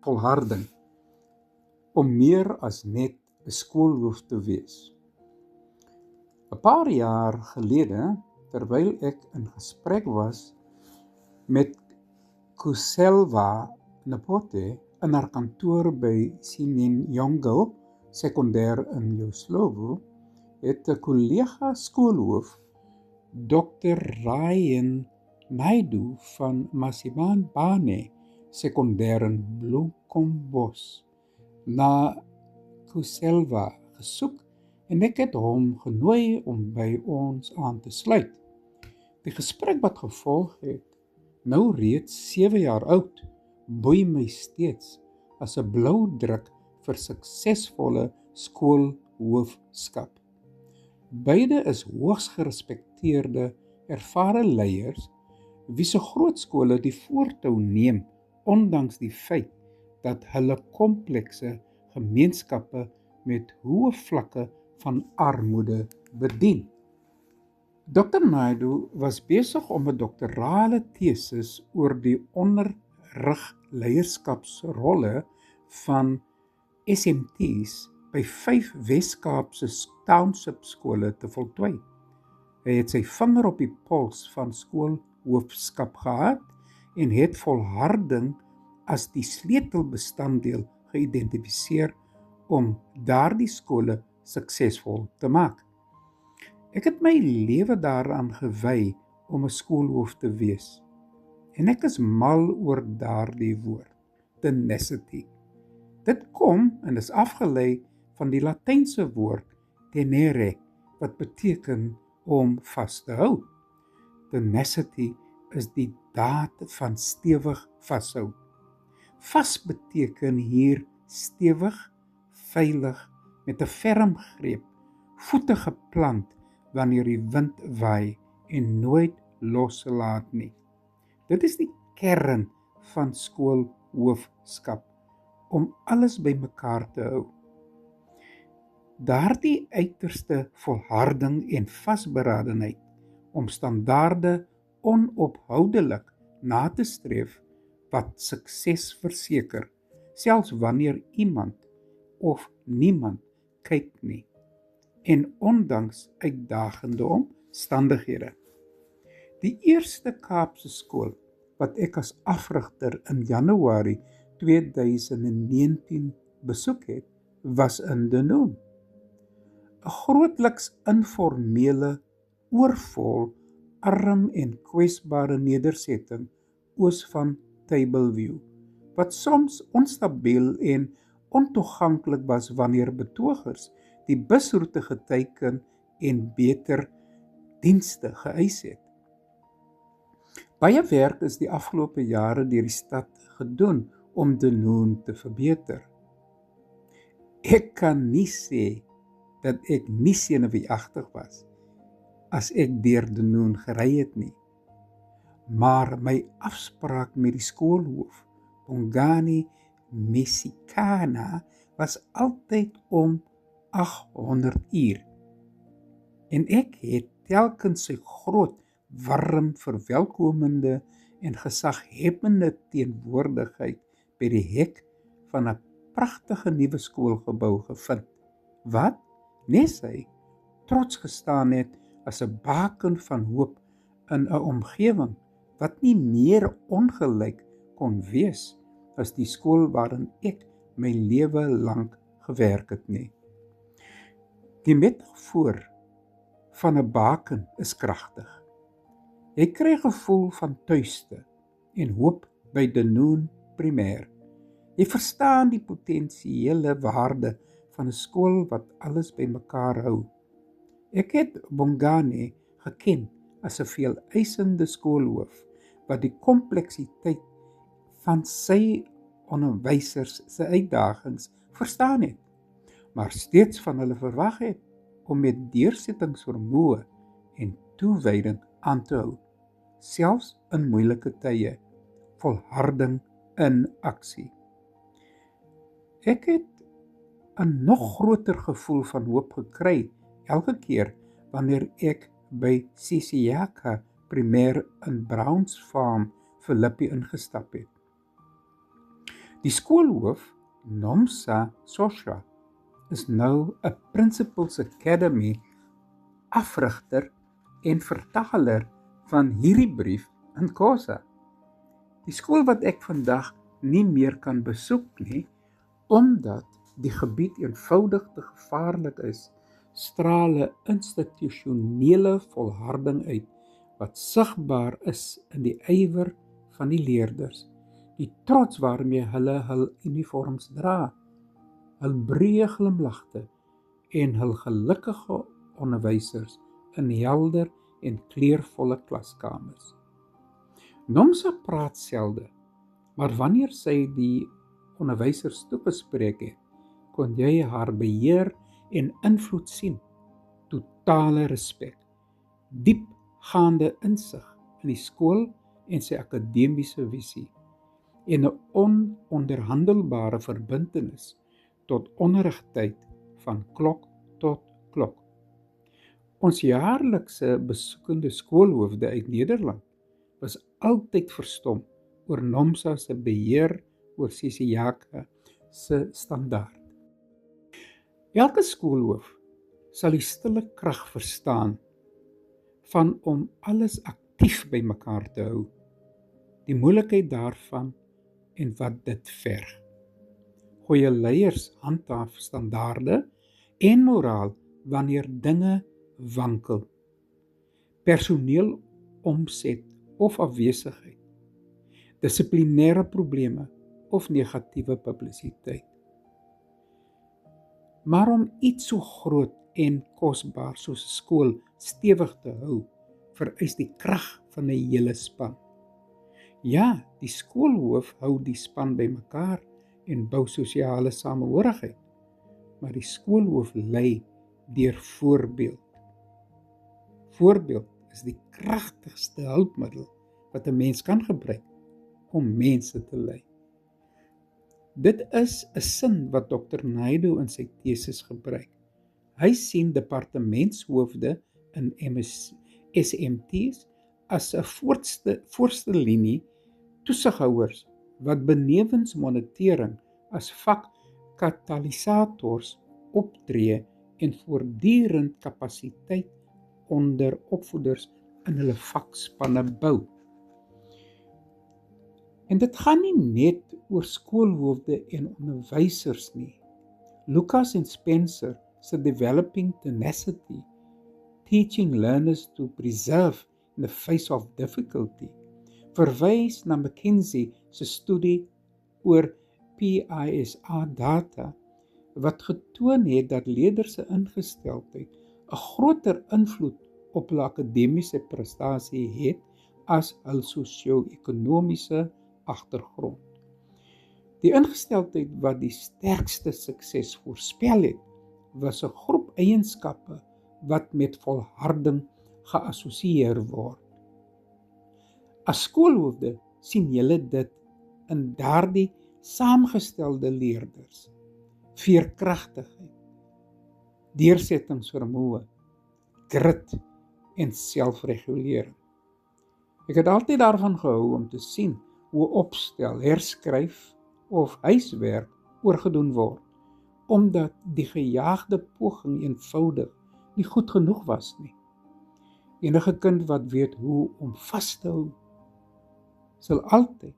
volharding om meer as net 'n skoolhoof te wees. 'n Paar jaar gelede, terwyl ek in gesprek was met Kuselwa Napote in haar kantoor by Sinenjongo sekondêr in Joslovo, het 'n kollega skoolhoof, Dr. Ryan Naidu van Masibane sekondêr in Bloemkombos na Kuselwa gesoek en ek het hom genooi om by ons aan te sluit. Die gesprek wat gevolg het, nou reeds 7 jaar oud, boei my steeds as 'n blou druk vir suksesvolle skoolhoofskap. Beide is hoogs gerespekteerde, ervare leiers wie se groot skole die voortou neem ondanks die feit dat hulle komplekse gemeenskappe met hoë vlakke van armoede bedien. Dr. Naidu was besig om 'n doktorale tesis oor die onderrigleierskapsrolle van SMT's by 5 Wes-Kaapse township skole te voltooi. Hy het sy vinger op die pols van skoolhoofskap gehad en het volharding as die sleutelbestanddeel geïdentifiseer om daardie skole suksesvol te maak. Ek het my lewe daaraan gewy om 'n skoolhoof te wees. En ek is mal oor daardie woord, tenacity. Dit kom en is afgelei van die Latynse woord tenere, wat beteken om vas te hou. Tenacity is die daad van stewig vashou. Vas beteken hier stewig, veilig, met 'n ferm greep, voete geplant wanneer die wind waai en nooit loslaat nie. Dit is die kern van skoolhoofskap, om alles bymekaar te hou. Daardie uiterste volharding en vasberadenheid om standaarde onophoudelik na te streef wat sukses verseker, selfs wanneer iemand of niemand kyk nie, en ondanks uitdagende omstandighede. Die eerste Kaapse skool wat ek as afrigter in Januarie 2019 besoek het, was in Dunoon. 'n Grootliks informele, oorvol, arm en kwesbare nedersetting oos van Tableview, wat soms onstabiel en ontoeganklik was wanneer betogers die busroete geteken en beter dienste geëis het. Baie werk is die afgelope jare deur die stad gedoen om Dunoon te verbeter. Ek kan nie sê dat ek nie senuweeagtig was as ek deur Dunoon gery het nie, maar my afspraak met die skoolhoof, Bongani Mesikana, was altyd om 800 uur. En ek het telkens sy groot, warm, verwelkomende en gesaghebende teenwoordigheid by die hek van 'n pragtige nuwe skoolgebou gevind, wat, nes hy, trots gestaan het as 'n baken van hoop in 'n omgewing wat nie meer ongelyk kon wees as die skool waarin ek my lewe lank gewerk het nie. Die metafoor van 'n baken is kragtig. Jy kry 'n gevoel van tuiste en hoop by Dunoon primêr. Jy verstaan die potensiële waarde van 'n skool wat alles bymekaar hou. Ek het Bongani geken as 'n veeleisende skoolhoof wat die kompleksiteit van sy onderwysers se uitdagings verstaan het, maar steeds van hulle verwag het om met deursettingsvermoë en toewyding aan te hou, selfs in moeilike tye, volharding in aksie. Ek het 'n nog groter gevoel van hoop gekry elke keer wanneer ek by Sisiaka primêr in Browns Farm, Philippi ingestap het. Die skoolhoof, Nomsa Sosha, is nou 'n Principals Academy afrigter en vertaler van hierdie brief in Xhosa. Die skool wat ek vandag nie meer kan besoek nie, omdat die gebied eenvoudig te gevaarlik is, straal 'n institusionele volharding uit wat sigbaar is in die ywer van die leerders, die trots waarmee hulle hul uniforms dra, hul breë glimlagte en hul gelukkige onderwysers in helder en kleurvolle klaskamers. Nomsa praat selde, maar wanneer sy die onderwysers toegespreek het, kon jy haar beheer en invloed sien, totale respek, diepgaande insig in die skool en sy akademiese visie, en 'n ononderhandelbare verbintenis tot onderrigtyd van klok tot klok. Ons jaarlikse besoekende skoolhoofde uit Nederland was altyd verstom oor Nomsa se beheer oor Sisiyaka se standaard. Elke skoolhoof sal die stille krag verstaan van om alles aktief bymekaar te hou, die moeilikheid daarvan en wat dit verg. Goeie leiers handhaaf standaarde en moraal wanneer dinge wankel, personeel omset of afwesigheid, dissiplinêre probleme of negatiewe publisiteit. Maar om iets so groot en kosbaar soos 'n skool stewig te hou, vereis die krag van 'n hele span. Ja, die skoolhoof hou die span bymekaar en bou sosiale samehorigheid, maar die skoolhoof lei deur voorbeeld. Voorbeeld is die kragtigste hulpmiddel wat 'n mens kan gebruik om mense te lei. Dit is 'n sin wat Dr. Naidu in sy teses gebruik. Hy sien departementshoofde in SMT's as 'n voorste linie toesighouers wat benewens monitering as vakkatalisators optree en voortdurend kapasiteit onder opvoeders in hulle vakspanne bou. En dit gaan nie net oor skoolhoofde en onderwysers nie. Lucas en Spencer se Developing Tenacity, Teaching Learners to Preserve in the Face of Difficulty, verwys na McKinsey se studie oor PISA data, wat getoon het dat leerders se ingesteldheid 'n groter invloed op hul akademiese prestasie het as hul sosio-ekonomiese agtergrond. Die ingesteldheid wat die sterkste sukses voorspel het, was 'n groep eienskappe wat met volharding geassosieer word. As skoolhoofde sien julle dit in daardie saamgestelde leerders: veerkragtigheid, deursettingsvermoë, grit en selfregulering. Ek het altyd daarvan gehou om te sien hoe opstel, herskryf of huiswerk oorgedoen word, omdat die gejaagde poging eenvoudig nie goed genoeg was nie. Enige kind wat weet hoe om vas te hou, sal altyd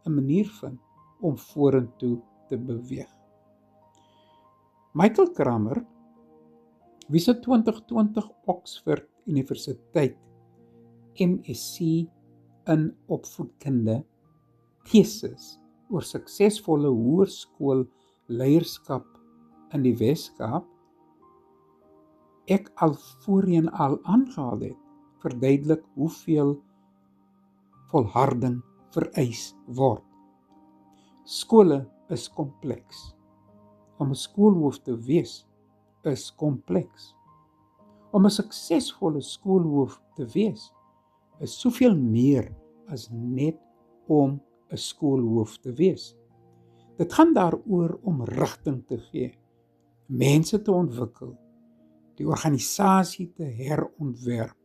'n manier vind om vorentoe te beweeg. Michael Kramer, wie se 2020 Oxford Universiteit MSc in opvoedkunde teses oor suksesvolle hoërskool leierskap in die Weskaap ek al voorheen aangehaal het, verduidelik hoeveel volharding vereis word. Skole is kompleks. Om 'n skoolhoof te wees is kompleks. Om 'n suksesvolle skoolhoof te wees is soveel meer as net om 'n skoolhoof te wees. Dit gaan daaroor om rigting te gee, mense te ontwikkel, die organisasie te herontwerp,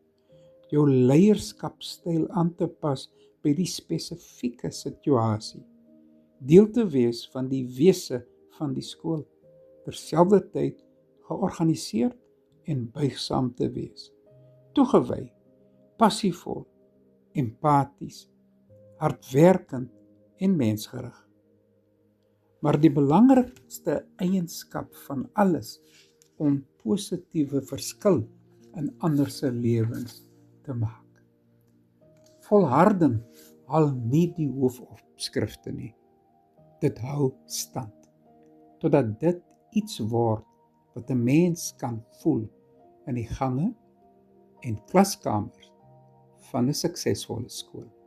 jou leierskapstyl aan te pas by die spesifieke situasie, deel te wees van die wese van die skool, terselfdertyd georganiseerd en buigsaam te wees, toegewy, passievol, empaties, hardwerkend en mensgerig. Maar die belangrikste eienskap van alles om positiewe verskil in ander se lewens te maak. Volharding haal nie die hoofopskrifte nie. Dit hou stand, totdat dit iets word wat 'n mens kan voel in die gange en klaskamers van 'n suksesvolle skool.